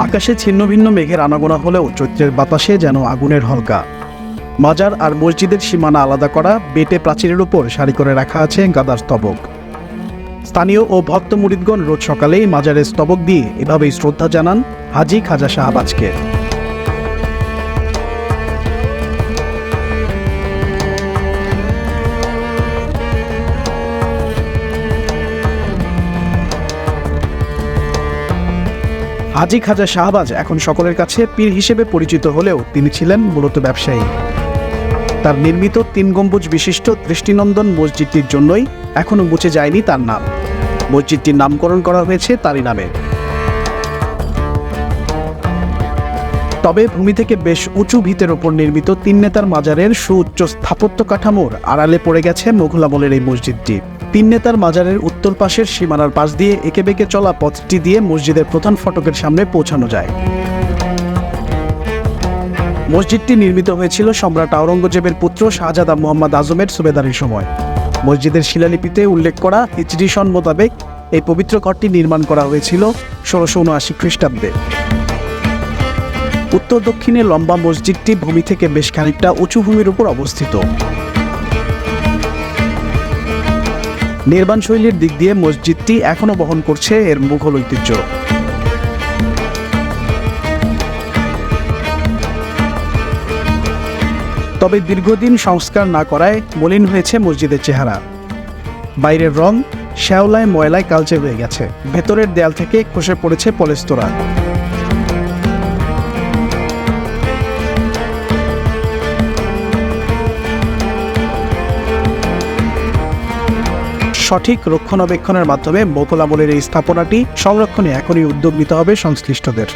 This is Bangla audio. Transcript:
আকাশে ছিন্ন ভিন্ন মেঘের আনাগোনা হলেও চৈত্রের বাতাসে যেন আগুনের হলকা। মাজার আর মসজিদের সীমানা আলাদা করা বেটে প্রাচীরের উপর সারি করে রাখা আছে গাদার স্তবক। স্থানীয় ও ভক্ত মুরিদগণ রোজ সকালেই মাজারের স্তবক দিয়ে এভাবেই শ্রদ্ধা জানান হাজী খাজা শাহবাজকে। হাজী খাজা শাহবাজ এখন সকলের কাছে পীর হিসেবে পরিচিত হলেও তিনি ছিলেন মূলত ব্যবসায়ী। তার নির্মিত ৩ গম্বুজ বিশিষ্ট দৃষ্টিনন্দন মসজিদটির জন্যই এখনো মুছে যায়নি তার নাম। মসজিদটির নামকরণ করা হয়েছে তারই নামে। তবে ভূমি থেকে বেশ উঁচু ভিতের ওপর নির্মিত ৩ নেতার মাজারের সুউচ্চ স্থাপত্য কাঠামোর আড়ালে পড়ে গেছে মুঘল আমলের এই মসজিদটি। ৩ নেতার মাজারের উত্তর পাশের সীমানার পাশ দিয়ে এঁকে বেঁকে চলা পথটি দিয়ে মসজিদের প্রধান ফটকের সামনে পৌঁছানো যায়। মসজিদটি নির্মিত হয়েছিল সম্রাট আওরঙ্গজেবের পুত্র শাহজাদা মুহাম্মদ আজমের সুবেদারির সময়। মসজিদের শিলালিপিতে উল্লেখ করা হিজরি সন মোতাবেক এই পবিত্র ঘরটি নির্মাণ করা হয়েছিল ১৬৭৯ খ্রিস্টাব্দে। উত্তর দক্ষিণে লম্বা মসজিদটি ভূমি থেকে বেশ খানিকটা উঁচু ভূমির উপর অবস্থিত। নির্মাণ শৈলীর দিক দিয়ে মসজিদটি এখনো বহন করছে এর মুঘল ঐতিহ্য। তবে দীর্ঘদিন সংস্কার না করায় মলিন হয়েছে মসজিদের চেহারা। বাইরের রং শ্যাওলায় ময়লায় কালচে হয়ে গেছে, ভেতরের দেয়াল থেকে খসে পড়েছে পলেস্তরা। সঠিক রক্ষণাবেক্ষণের মাধ্যমে মুঘল আমলের এই স্থাপনাটি সংরক্ষণে এখনই উদ্যোগ নিতে হবে সংশ্লিষ্টদের।